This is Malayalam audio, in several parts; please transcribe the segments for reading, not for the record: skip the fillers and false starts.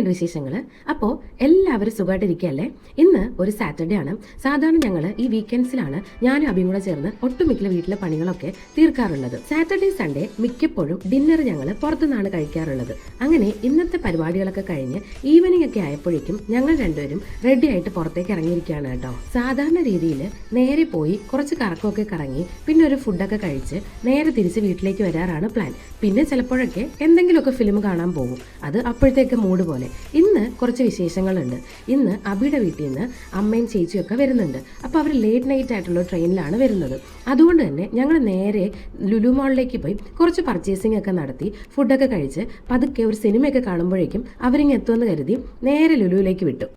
എന്തൊക്കെയുണ്ട് വിശേഷങ്ങൾ? അപ്പോൾ എല്ലാവരും സുഖമായിട്ടിരിക്കുകയല്ലേ? ഇന്ന് ഒരു സാറ്റർഡേ ആണ്. സാധാരണ ഞങ്ങൾ ഈ വീക്കെൻഡ്സിലാണ് ഞാനും അഭിയും കൂടെ ചേർന്ന് ഒട്ടുമിക്ക വീട്ടിലെ പണികളൊക്കെ തീർക്കാറുള്ളത്. സാറ്റർഡേ സൺഡേ മിക്കപ്പോഴും ഡിന്നർ ഞങ്ങൾ പുറത്തുനിന്നാണ് കഴിക്കാറുള്ളത്. അങ്ങനെ ഇന്നത്തെ പരിപാടികളൊക്കെ കഴിഞ്ഞ് ഈവനിങ് ഒക്കെ ആയപ്പോഴേക്കും ഞങ്ങൾ രണ്ടുപേരും റെഡി ആയിട്ട് പുറത്തേക്ക് ഇറങ്ങിയിരിക്കുകയാണ് കേട്ടോ. സാധാരണ രീതിയിൽ നേരെ പോയി കുറച്ച് കറക്കമൊക്കെ കറങ്ങി പിന്നെ ഒരു ഫുഡൊക്കെ കഴിച്ച് നേരെ തിരിച്ച് വീട്ടിലേക്ക് വരാറാണ് പ്ലാൻ. പിന്നെ ചിലപ്പോഴൊക്കെ എന്തെങ്കിലുമൊക്കെ ഫിലിം കാണാൻ പോകും. അത് അപ്പോഴത്തേക്ക് മൂഡ് പോലെ. ഇന്ന് കുറച്ച് വിശേഷങ്ങളുണ്ട്. ഇന്ന് അബിയുടെ വീട്ടിൽ നിന്ന് അമ്മയും ചേച്ചിയൊക്കെ വരുന്നുണ്ട്. അപ്പോൾ അവർ ലേറ്റ് നൈറ്റ് ആയിട്ടുള്ള ട്രെയിനിലാണ് വരുന്നത്. അതുകൊണ്ട് തന്നെ ഞങ്ങൾ നേരെ ലുലു മാളിലേക്ക് പോയി കുറച്ച് പർച്ചേസിംഗ് ഒക്കെ നടത്തി ഫുഡൊക്കെ കഴിച്ച് പതുക്കെ ഒരു സിനിമയൊക്കെ കാണുമ്പോഴേക്കും അവരിങ്ങ് എത്തുമെന്ന് കരുതി നേരെ ലുലുവിലേക്ക് വിട്ടു.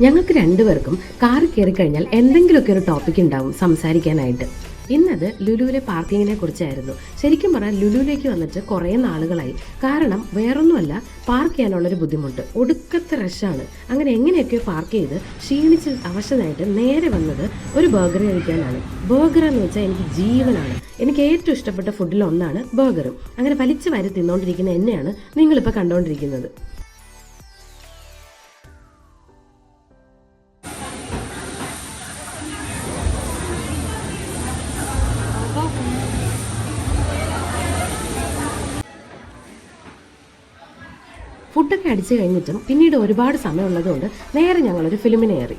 ഞങ്ങൾക്ക് രണ്ടുപേർക്കും കാറിൽ കയറി കഴിഞ്ഞാൽ എന്തെങ്കിലുമൊക്കെ ഒരു ടോപ്പിക് ഉണ്ടാവും സംസാരിക്കാനായിട്ട്. ഇന്നത് ലുലുവിലെ പാർക്കിങ്ങിനെ കുറിച്ചായിരുന്നു. ശരിക്കും പറഞ്ഞാൽ ലുലുവിലേക്ക് വന്നിട്ട് കുറേ നാളുകളായി. കാരണം വേറൊന്നുമല്ല, പാർക്ക് ചെയ്യാനുള്ളൊരു ബുദ്ധിമുട്ട്. ഒടുക്കത്തെ റഷാണ്. അങ്ങനെ എങ്ങനെയൊക്കെ പാർക്ക് ചെയ്ത് ക്ഷീണിച്ച് അവശനായിട്ട് നേരെ വന്നത് ഒരു ബർഗർ കഴിക്കാനാണ്. ബർഗർ എന്ന് വെച്ചാൽ എനിക്ക് ജീവനാണ്. എനിക്ക് ഏറ്റവും ഇഷ്ടപ്പെട്ട ഫുഡിൽ ഒന്നാണ് ബർഗറും. അങ്ങനെ വലിച്ചു വാരി തിന്നുകൊണ്ടിരിക്കുന്ന എന്നെയാണ് നിങ്ങളിപ്പോൾ കണ്ടുകൊണ്ടിരിക്കുന്നത്. ഫുഡൊക്കെ അടിച്ചു കഴിഞ്ഞിട്ടും പിന്നീട് ഒരുപാട് സമയമുള്ളതുകൊണ്ട് നേരെ ഞങ്ങളൊരു ഫിലിമിന് കയറി.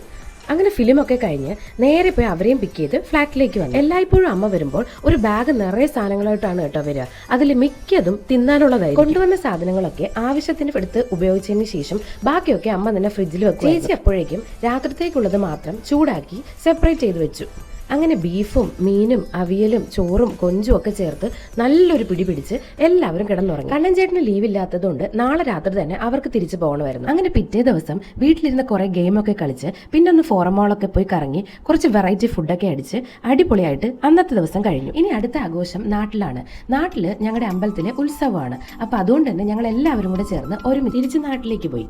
അങ്ങനെ ഫിലിമൊക്കെ കഴിഞ്ഞ് നേരെ പോയി അവരെയും പിക്ക് ചെയ്ത് ഫ്ലാറ്റിലേക്ക് വന്നു. എല്ലായ്പ്പോഴും അമ്മ വരുമ്പോൾ ഒരു ബാഗ് നിറയെ സാധനങ്ങളായിട്ടാണ് കേട്ടോ വരിക. അതിൽ മിക്കതും തിന്നാനുള്ളതായി. കൊണ്ടുവന്ന സാധനങ്ങളൊക്കെ ആവശ്യത്തിന് എടുത്ത് ഉപയോഗിച്ചതിന് ശേഷം ബാക്കിയൊക്കെ അമ്മ തന്നെ ഫ്രിഡ്ജിൽ വെക്കും. ചേച്ചി അപ്പോഴേക്കും രാത്രിത്തേക്കുള്ളത് മാത്രം ചൂടാക്കി സെപ്പറേറ്റ് ചെയ്ത് വെച്ചു. അങ്ങനെ ബീഫും മീനും അവിയലും ചോറും കൊഞ്ചും ഒക്കെ ചേർത്ത് നല്ലൊരു പിടി പിടിച്ച് എല്ലാവരും കിടന്നുറങ്ങി. കണ്ണൻ ചേട്ടന് ലീവില്ലാത്തതുകൊണ്ട് നാളെ രാത്രി തന്നെ അവർക്ക് തിരിച്ചു പോകണമായിരുന്നു. അങ്ങനെ പിറ്റേ ദിവസം വീട്ടിലിരുന്ന് കുറെ ഗെയിമൊക്കെ കളിച്ച് പിന്നെ ഒന്ന് ഫോറം മോളൊക്കെ പോയി കറങ്ങി കുറച്ച് വെറൈറ്റി ഫുഡൊക്കെ അടിച്ച് അടിപൊളിയായിട്ട് അന്നത്തെ ദിവസം കഴിഞ്ഞു. ഇനി അടുത്ത ആഘോഷം നാട്ടിലാണ്. നാട്ടില് ഞങ്ങളുടെ അമ്പലത്തിലെ ഉത്സവമാണ്. അപ്പൊ അതുകൊണ്ട് തന്നെ ഞങ്ങൾ എല്ലാവരും കൂടെ ചേർന്ന് ഒരുമിച്ച് തിരിച്ച് നാട്ടിലേക്ക് പോയി.